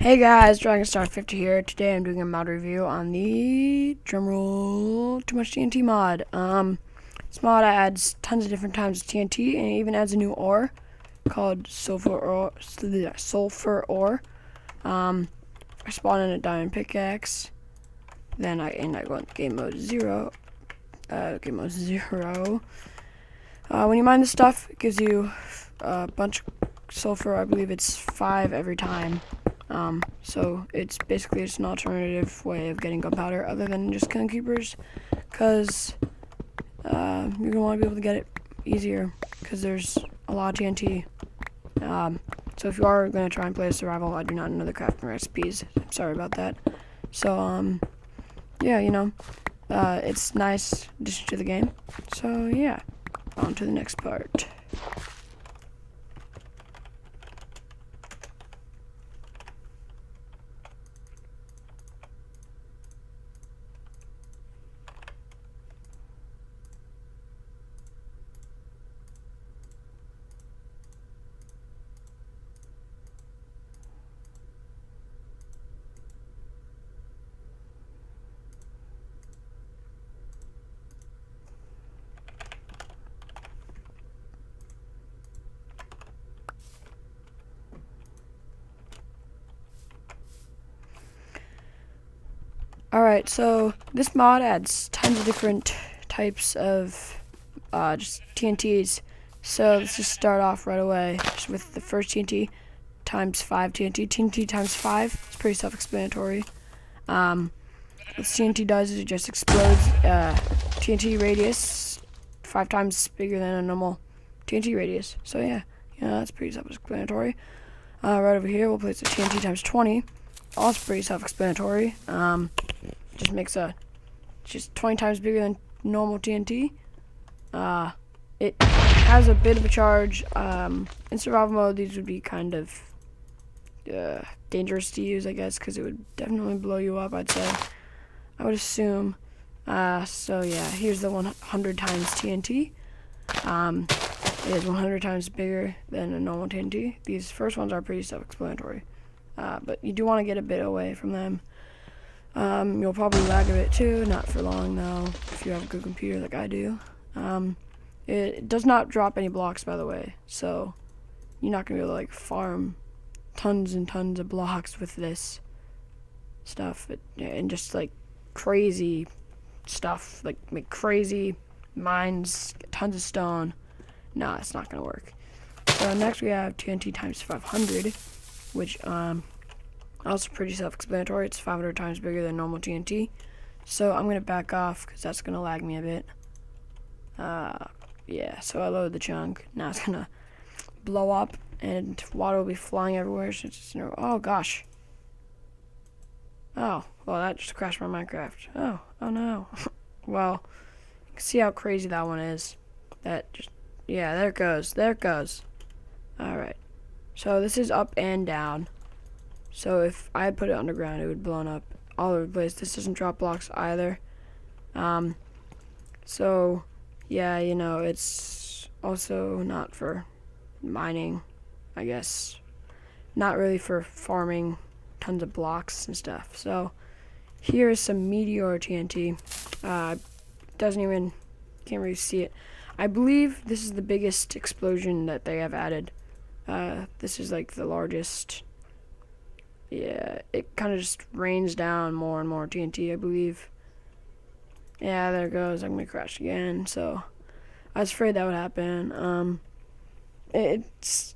Hey guys, DragonStar50 here. Today I'm doing a mod review on the drumroll too much TNT mod. This mod adds tons of different types of TNT and it even adds a new ore called sulfur ore. I spawn in a diamond pickaxe, then I go into game mode zero. When you mine this stuff, it gives you a bunch of sulfur. I believe it's 5 every time. So it's basically just an alternative way of getting gunpowder other than just killing creepers, because you're going to want to be able to get it easier because there's a lot of TNT. So if you are going to try and play a survival, I do not know the crafting recipes. I'm sorry about that. So, yeah, it's nice addition to the game. So, yeah, on to the next part. Alright, so this mod adds tons of different types of just TNTs. So let's just start off right away just with the first TNT times 5 TNT. TNT times 5, it's pretty self-explanatory. What TNT does is it just explodes TNT radius 5 times bigger than a normal TNT radius. So yeah, that's pretty self-explanatory. Right over here we'll place a TNT times 20. Also pretty self-explanatory. Just makes just 20 times bigger than normal TNT. It has a bit of a charge. In survival mode, these would be kind of dangerous to use, I guess, because it would definitely blow you up, I'd say. I would assume. So yeah, here's the 100 times TNT. It is 100 times bigger than a normal TNT. These first ones are pretty self-explanatory. But you do want to get a bit away from them. You'll probably lag a bit too, not for long though, if you have a good computer like I do. It does not drop any blocks, by the way, so you're not going to be able to like farm tons and tons of blocks with this stuff, and just like crazy stuff, like make crazy mines, tons of stone. Nah, it's not going to work. So next we have TNT times 500, which also pretty self-explanatory. It's 500 times bigger than normal TNT. So I'm going to back off because that's going to lag me a bit. Yeah, so I load the chunk. Now it's going to blow up and water will be flying everywhere. So it's oh gosh. Oh, well that just crashed my Minecraft. Oh no. Well, you can see how crazy that one is. Yeah, there it goes. Alright. So this is up and down. So if I put it underground, it would blow up all over the place. This doesn't drop blocks either. So yeah, it's also not for mining, I guess. Not really for farming tons of blocks and stuff. So here is some meteor TNT. Can't really see it. I believe this is the biggest explosion that they have added. This is like the largest. Yeah, it kind of just rains down more and more TNT, I believe. Yeah, there it goes. I'm gonna crash again. So I was afraid that would happen. This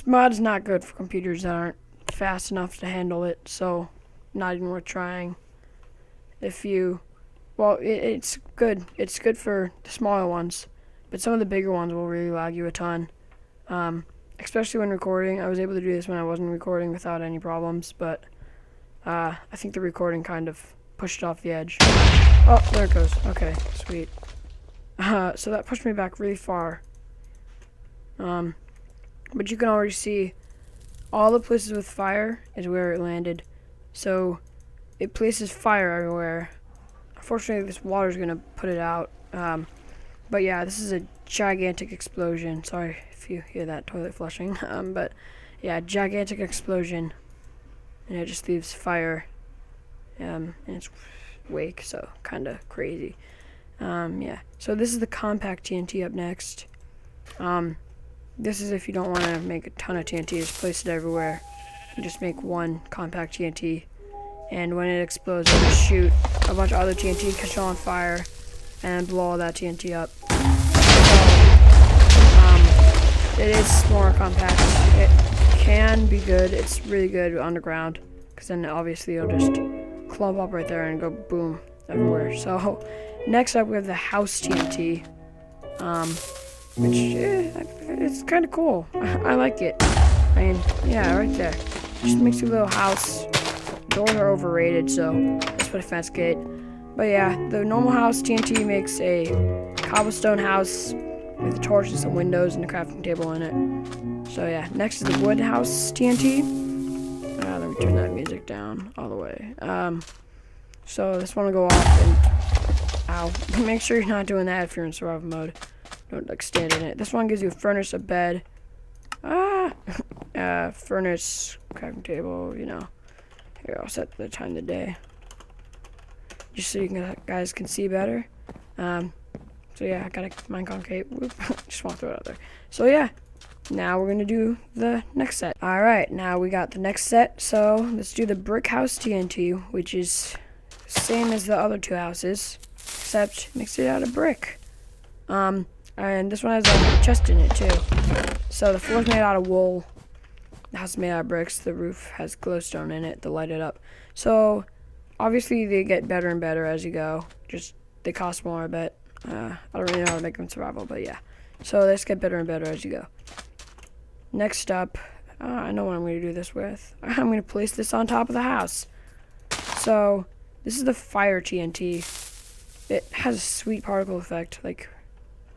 mod is not good for computers that aren't fast enough to handle it. So not even worth trying. It's good. It's good for the smaller ones, but some of the bigger ones will really lag you a ton. Especially when recording. I was able to do this when I wasn't recording without any problems, but I think the recording kind of pushed it off the edge. Oh, there it goes. Okay, sweet. So that pushed me back really far. But you can already see all the places with fire is where it landed. So it places fire everywhere. Unfortunately, this water is going to put it out. But yeah, this is a gigantic explosion. Sorry if you hear that toilet flushing. But yeah, gigantic explosion. and it just leaves fire in its wake, so kind of crazy. Yeah, so this is the compact TNT up next. This is if you don't want to make a ton of TNT, just place it everywhere. And just make one compact TNT, and when it explodes, it'll just shoot a bunch of other TNT, catch it on fire, and blow all that TNT up. So, it is more compact. It can be good. It's really good underground, because then obviously it'll just clump up right there and go boom everywhere. So next up we have the house TNT, which it's kind of cool. I like it. I mean, yeah, right there. Just makes your little house. Doors are overrated, so let's put a fence gate. But yeah, the normal house TNT makes a cobblestone house with a torch and some windows and a crafting table in it. So yeah, next is the wood house TNT. Let me turn that music down all the way. So this one will go off and ow. Make sure you're not doing that if you're in survival mode. Don't like stand in it. This one gives you a furnace, a bed, furnace, crafting table, you know. Here, I'll set the time of the day, just so you guys can see better. So yeah, I got a Minecraft cape. Whoop. Just want to throw it out there. So yeah, now we're gonna do the next set. All right, now we got the next set. So let's do the brick house TNT, which is same as the other two houses, except makes it out of brick. And this one has a chest in it too. So the floor's made out of wool. The house is made out of bricks. The roof has glowstone in it to light it up. So obviously they get better and better as you go. Just they cost more, I bet. I don't really know how to make them survival, but yeah. So they just get better and better as you go. Next up, I know what I'm going to do this with. I'm going to place this on top of the house. So this is the fire TNT. It has a sweet particle effect. Like,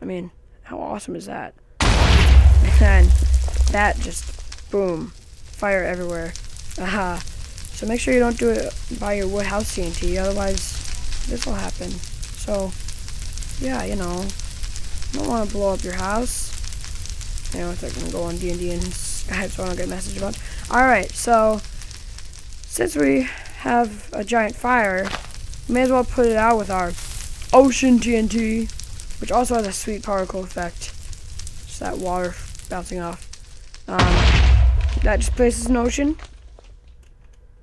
I mean, how awesome is that? And that just, boom, fire everywhere. So make sure you don't do it by your wood house TNT, otherwise this will happen. So, yeah, you know, you don't want to blow up your house. You know, it's like going to go on D&D and Skype, so I don't get a message about. Alright, so since we have a giant fire, we may as well put it out with our ocean TNT, which also has a sweet particle effect. Just that water bouncing off. That just places an ocean.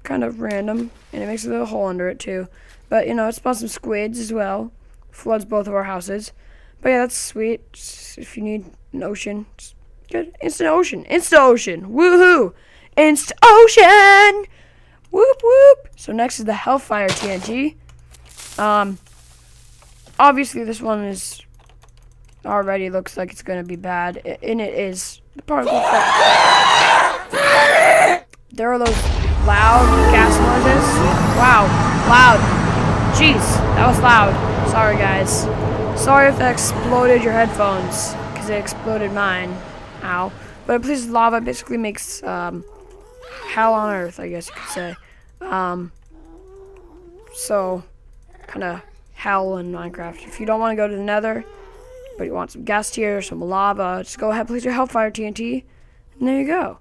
Kind of random, and it makes a little hole under it too. But, you know, it spawns some squids as well. Floods both of our houses. But yeah, that's sweet. Just if you need an ocean, just get instant ocean. Insta ocean. Woohoo! Insta ocean! Whoop whoop! So next is the Hellfire TNT. Obviously this one is already looks like it's gonna be bad, and it is. The particle effect. There are those loud gas noises. Wow, loud. Jeez, that was loud. Sorry guys. Sorry if that exploded your headphones, because it exploded mine. Ow. But it places lava. It basically makes hell on earth, I guess you could say. So kind of hell in Minecraft. If you don't want to go to the Nether, but you want some gas tier, some lava, just go ahead, place your Hellfire TNT, and there you go.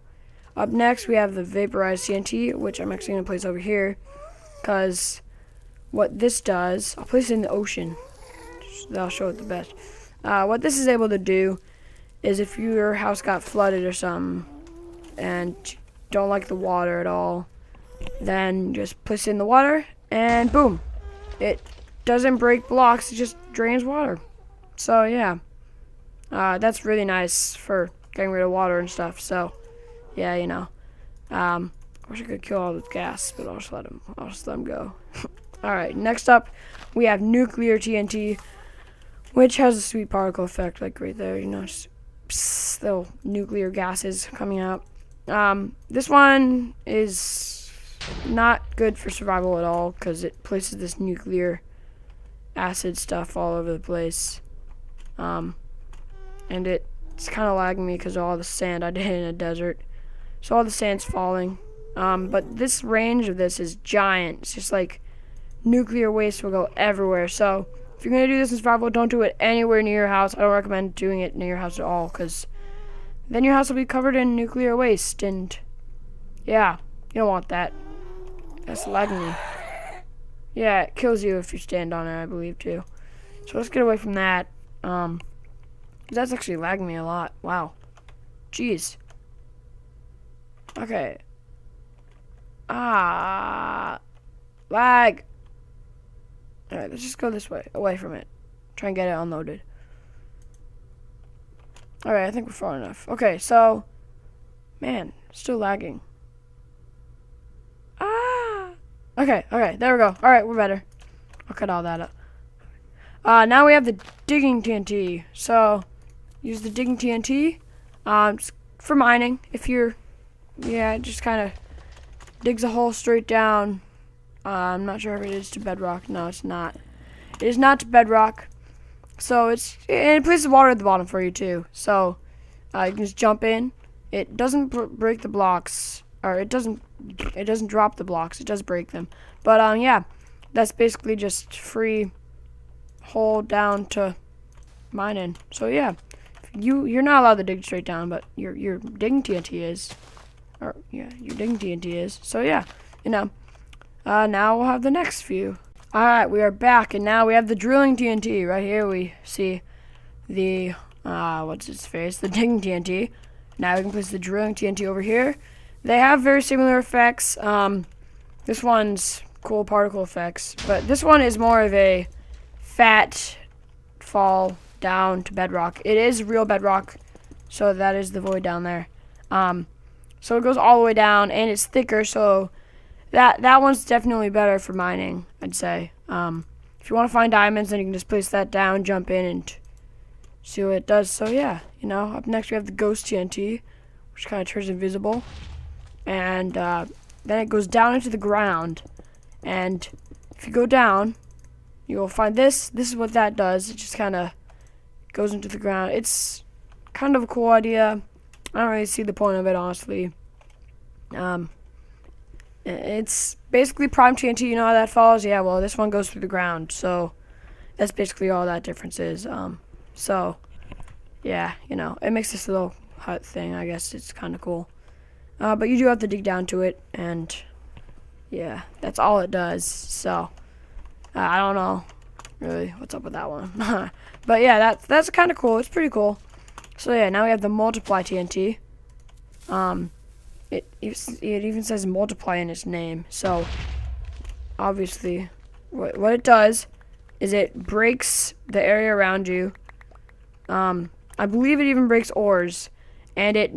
Up next, we have the Vaporized TNT, which I'm actually going to place over here, because what this does, I'll place it in the ocean. That'll show it the best. What this is able to do is if your house got flooded or something, and don't like the water at all, then just place it in the water, and boom. It doesn't break blocks, it just drains water. So yeah, that's really nice for getting rid of water and stuff. So yeah, you know, I wish I could kill all this gas, but I'll just let them go. All right, next up we have nuclear TNT, which has a sweet particle effect, like right there. You know, just psst, little nuclear gases coming out. This one is not good for survival at all because it places this nuclear acid stuff all over the place. And it's kind of lagging me because of all the sand I did in a desert. So all the sand's falling. But this range of this is giant. It's just like nuclear waste will go everywhere. So if you're going to do this in survival, don't do it anywhere near your house. I don't recommend doing it near your house at all because then your house will be covered in nuclear waste. And yeah, you don't want that. That's lagging me. Yeah, it kills you if you stand on it, I believe, too. So let's get away from that. That's actually lagging me a lot. Wow. Jeez. Okay. Lag. Alright, let's just go this way, away from it. Try and get it unloaded. Alright, I think we're far enough. Okay, so, man, still lagging. Okay, there we go. Alright, we're better. I'll cut all that up. Now we have the digging TNT. So, use the digging TNT for mining. If you're, it just kind of digs a hole straight down. I'm not sure if it is to bedrock. No, it's not. It is not to bedrock. So and it places water at the bottom for you too. So you can just jump in. It doesn't break the blocks, or it doesn't drop the blocks. It does break them. But yeah, that's basically just free hole down to mining. So yeah, you're not allowed to dig straight down, but your digging TNT is, or yeah, your digging TNT is. So yeah, now we'll have the next few. Alright, we are back, and now we have the drilling TNT. Right here we see the, what's its face? The digging TNT. Now we can place the drilling TNT over here. They have very similar effects. This one's cool particle effects, but this one is more of a fat fall down to bedrock. It is real bedrock, so that is the void down there. So it goes all the way down, and it's thicker, so that one's definitely better for mining, I'd say. If you want to find diamonds, then you can just place that down, jump in, and see what it does. So yeah, up next we have the ghost TNT, which kind of turns invisible. And then it goes down into the ground. And if you go down, you will find this. This is what that does. It just kind of goes into the ground. It's kind of a cool idea. I don't really see the point of it, honestly. It's basically prime TNT. You know how that falls? Yeah, well, this one goes through the ground. So that's basically all that difference is. So, yeah, it makes this little hut thing. I guess it's kind of cool. But you do have to dig down to it. And, yeah, that's all it does. So, I don't know really what's up with that one. But, yeah, that's kind of cool. It's pretty cool. So, yeah, now we have the multiply TNT. It even says multiply in its name. So, obviously, what it does is it breaks the area around you. I believe it even breaks ores. And it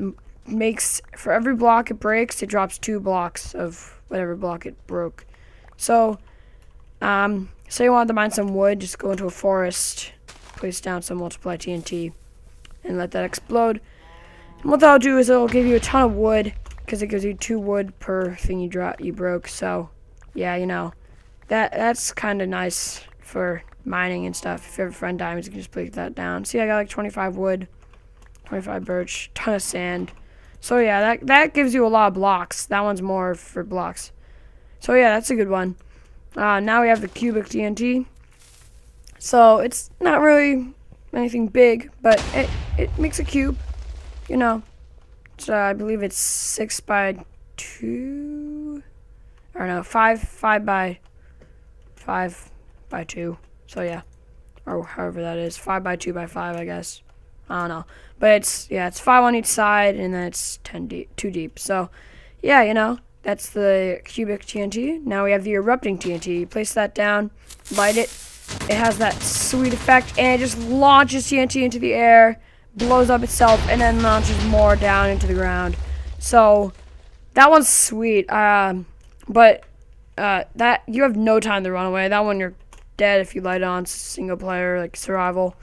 makes, for every block it breaks, it drops 2 blocks of whatever block it broke. So, say you wanted to mine some wood, just go into a forest, place down some multiply TNT, and let that explode. And what that'll do is it'll give you a ton of wood, because it gives you 2 wood per thing you broke. So yeah, that's kind of nice for mining and stuff. If you ever find diamonds, you can just place that down. See, I got like 25 wood, 25 birch, ton of sand. So yeah, that gives you a lot of blocks. That one's more for blocks. So yeah, that's a good one. Now we have the cubic TNT. So it's not really anything big, but it makes a cube. So I believe it's 6 by 2. Or no, 5 by 5 by 2. So yeah, or however that is, 5 by 2 by 5, I guess. I don't know, but it's 5 on each side, and then it's 2 deep. So yeah, that's the cubic TNT. Now we have the erupting TNT. You place that down, light it. It has that sweet effect, and it just launches TNT into the air, blows up itself, and then launches more down into the ground. So that one's sweet. But that you have no time to run away. That one you're dead if you light it on single player, like survival.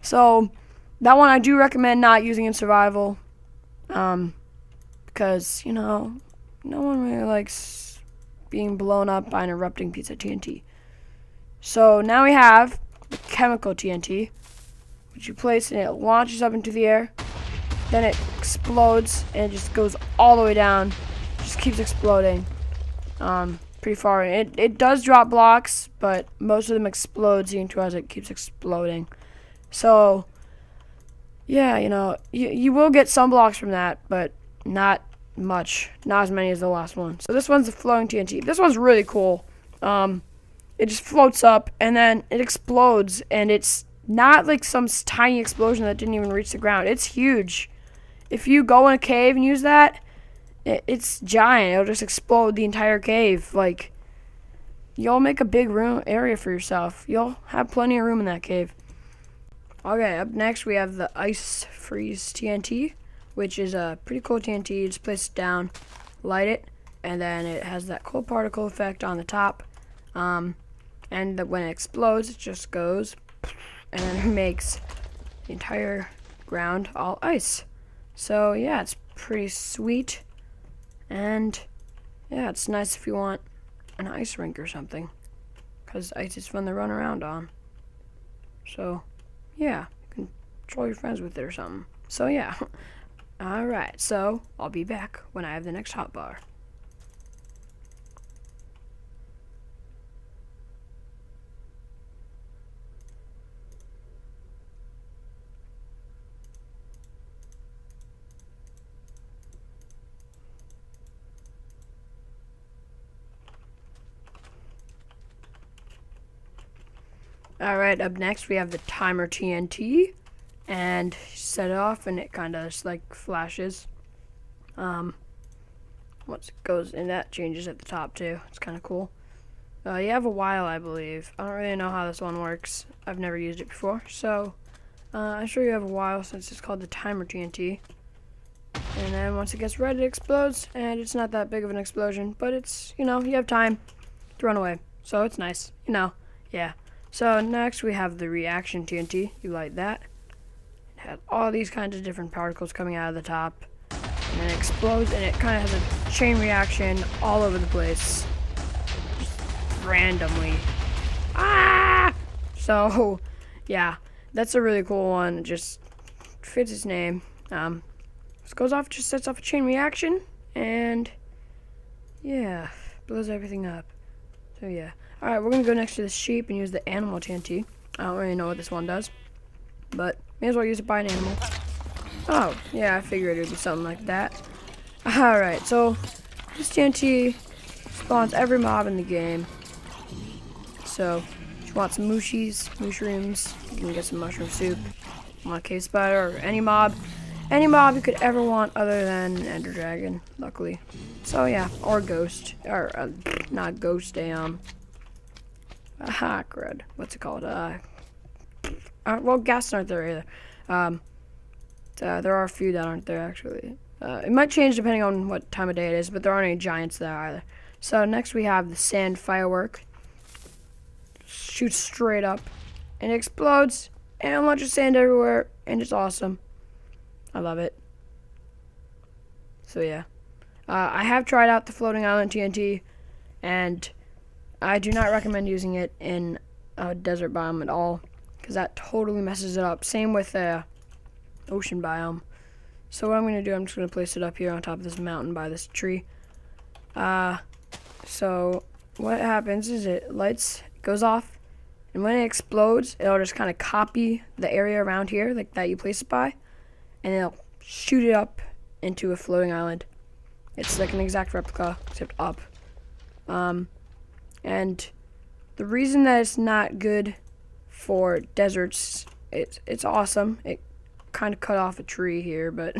So that one I do recommend not using in survival, because no one really likes being blown up by an erupting piece of TNT. So now we have the chemical TNT, which you place and it launches up into the air. Then it explodes and it just goes all the way down. Just keeps exploding. Pretty far. It does drop blocks, but most of them explode as it keeps exploding. So yeah, you will get some blocks from that, but not much, not as many as the last one. So this one's a floating TNT. This one's really cool. It just floats up and then it explodes, and it's not like some tiny explosion that didn't even reach the ground. It's huge. If you go in a cave and use that, it's giant. It'll just explode the entire cave. Like, you'll make a big room area for yourself. You'll have plenty of room in that cave. Okay, up next we have the Ice Freeze TNT, which is a pretty cool TNT. You just place it down, light it, and then it has that cool particle effect on the top. And when it explodes, it just goes, and then it makes the entire ground all ice. So yeah, it's pretty sweet, and yeah, it's nice if you want an ice rink or something, because ice is fun to run around on. So yeah, you can troll your friends with it or something. So yeah. Alright, so I'll be back when I have the next hotbar. Alright, up next we have the timer TNT, and set it off and it kind of just like flashes. Once it goes in, that changes at the top too. It's kind of cool. You have a while, I believe. I don't really know how this one works. I've never used it before, so I'm sure you have a while since it's called the timer TNT. And then once it gets red, it explodes, and it's not that big of an explosion, but it's, you have time to run away, so it's nice, yeah. So next we have the reaction TNT. You light that. It has all these kinds of different particles coming out of the top, and then it explodes, and it kind of has a chain reaction all over the place, just randomly. Ah! So yeah, that's a really cool one. It just fits its name. This goes off, just sets off a chain reaction, and yeah, blows everything up. So yeah. Alright, we're going to go next to the sheep and use the animal TNT. I don't really know what this one does, but may as well use it by an animal. Oh, yeah, I figured it would be something like that. Alright, so this TNT spawns every mob in the game. So, if you want some mushrooms, you can get some mushroom soup. You want a cave spider or any mob you could ever want other than Ender Dragon, luckily. So yeah, or ghost, or not ghost, crud. What's it called? Well, ghasts aren't there either. There are a few that aren't there, actually. It might change depending on what time of day it is, but there aren't any giants there either. So next we have the sand firework. Shoots straight up, and it explodes, and a bunch of sand everywhere, and it's awesome. I love it. So yeah. I have tried out the floating island TNT, and I do not recommend using it in a desert biome at all, because that totally messes it up. Same with the ocean biome. So what I'm going to do, I'm just going to place it up here on top of this mountain by this tree. So what happens is it goes off, and when it explodes, it'll just kind of copy the area around here, like that you place it by, and it'll shoot it up into a floating island. It's like an exact replica, except up. And the reason that it's not good for deserts, it's awesome. It kind of cut off a tree here, but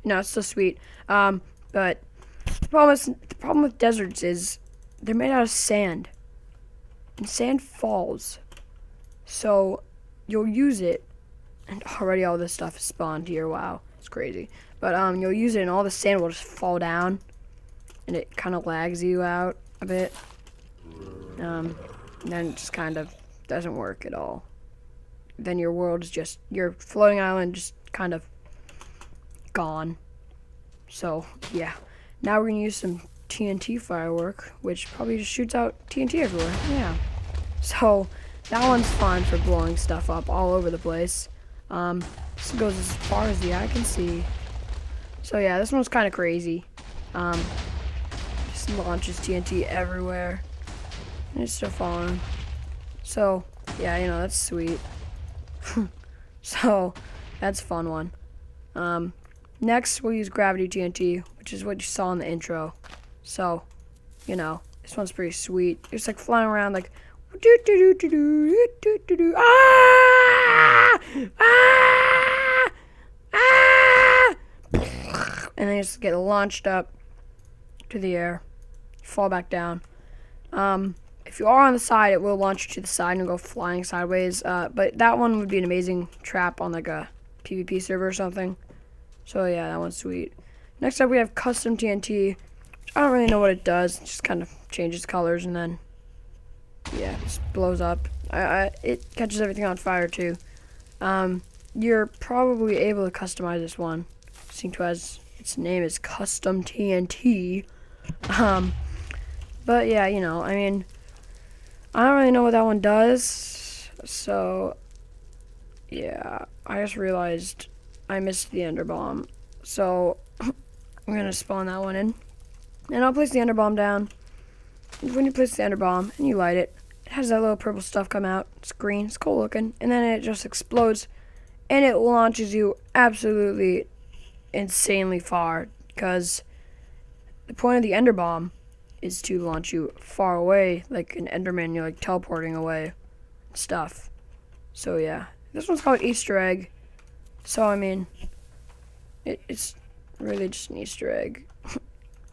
it's so sweet. But the problem with deserts is they're made out of sand, and sand falls. So you'll use it, and already all this stuff is spawned here. Wow, it's crazy. But you'll use it, and all the sand will just fall down, and it kind of lags you out a bit. And then it just kind of doesn't work at all. Then your world is just, your floating island just kind of gone. So yeah, now we're gonna use some TNT firework, which probably just shoots out TNT everywhere. Yeah, so that one's fun for blowing stuff up all over the place. This goes as far as the eye can see. So yeah, this one's kind of crazy. Just launches TNT everywhere, and it's still falling. So yeah, that's sweet. So that's a fun one. Next we'll use gravity TNT, which which is what you saw in the intro. So, you know, this one's pretty sweet. It's like flying around like ah! Ah! Ah! And then you just get launched up to the air, fall back down. If you are on the side, it will launch you to the side and go flying sideways. But that one would be an amazing trap on like a PvP server or something. So yeah, that one's sweet. Next up, we have custom TNT. Which I don't really know what it does. It just kind of changes colors and then, yeah, it just blows up. It catches everything on fire too. You're probably able to customize this one, seeing to as its name is custom TNT. But yeah, you know, I mean, I don't really know what that one does. So yeah, I just realized I missed the ender bomb. So I'm gonna spawn that one in, and I'll place the ender bomb down. When you place the ender bomb and you light it, it has that little purple stuff come out. It's green, it's cool looking, and then it just explodes, and it launches you absolutely insanely far, because the point of the ender bomb is to launch you far away, like an enderman. You're like teleporting away and stuff. So yeah, this one's called Easter egg. So I mean, it's really just an Easter egg.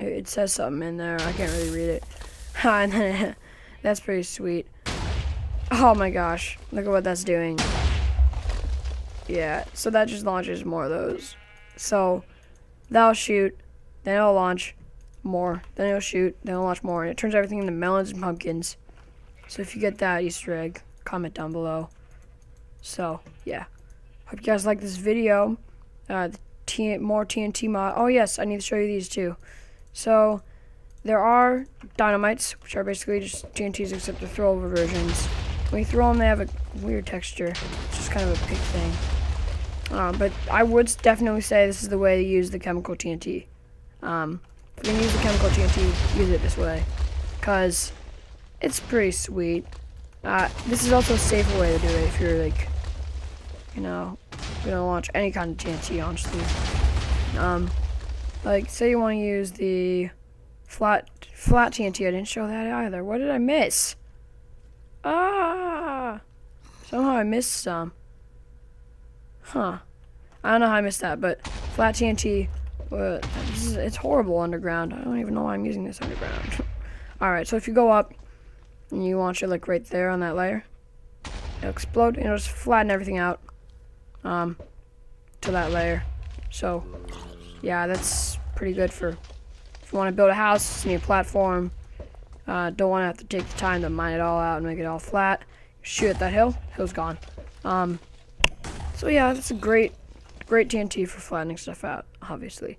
It says something in there. I can't really read it. And then that's pretty sweet. Oh my gosh, look at what that's doing. Yeah, so that just launches more of those. So that'll shoot, then it'll launch more, then it'll shoot, then it'll launch more, and it turns everything into melons and pumpkins. So if you get that Easter egg, comment down below. So yeah, hope you guys like this video. More TNT mod. Oh yes, I need to show you these too. So there are dynamites, which are basically just TNTs except the throwover versions. When you throw them, they have a weird texture. It's just kind of a pig thing. But I would definitely say this is the way to use the chemical TNT. If you're gonna use the chemical TNT, use it this way, because it's pretty sweet. This is also a safer way to do it if you're like, you know, gonna launch any kind of TNT, honestly. Like say you want to use the flat TNT. I didn't show that either. What did I miss? Somehow I missed some. Huh. I don't know how I missed that, but flat TNT, it's horrible underground. I don't even know why I'm using this underground. Alright, so if you go up and you launch it like right there on that layer, it'll explode and it'll just flatten everything out to that layer. So yeah, that's pretty good for if you want to build a house, need a platform, don't want to have to take the time to mine it all out and make it all flat. Shoot at that hill's gone. So yeah, that's a great TNT for flattening stuff out, obviously.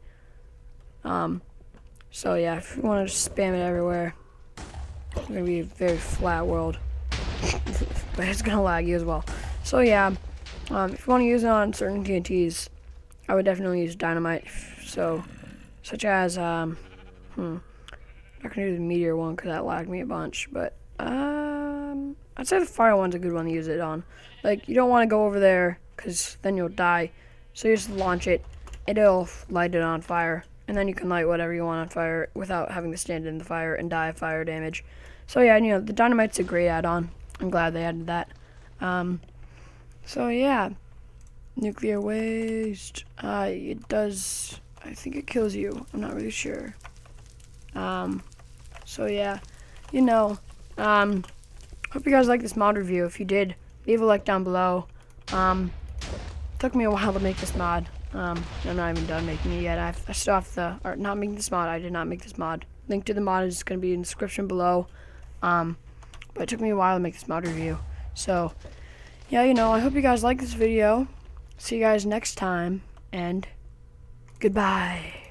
So yeah, if you want to just spam it everywhere, it's gonna be a very flat world, but it's gonna lag you as well. So yeah, if you want to use it on certain TNTs, I would definitely use dynamite. So, such as I'm not gonna do the meteor one because that lagged me a bunch, but I'd say the fire one's a good one to use it on. Like, you don't want to go over there because then you'll die. So you just launch it, it'll light it on fire, and then you can light whatever you want on fire without having to stand in the fire and die of fire damage. So yeah, you know, the dynamite's a great add-on. I'm glad they added that. So yeah, nuclear waste. It does. I think it kills you. I'm not really sure. So yeah, you know, hope you guys like this mod review. If you did, leave a like down below. Took me a while to make this mod. I'm not even done making it yet. I still have to, or not making this mod. I did not make this mod. Link to the mod is going to be in the description below. But it took me a while to make this mod review. So, yeah, you know, I hope you guys like this video. See you guys next time, and goodbye.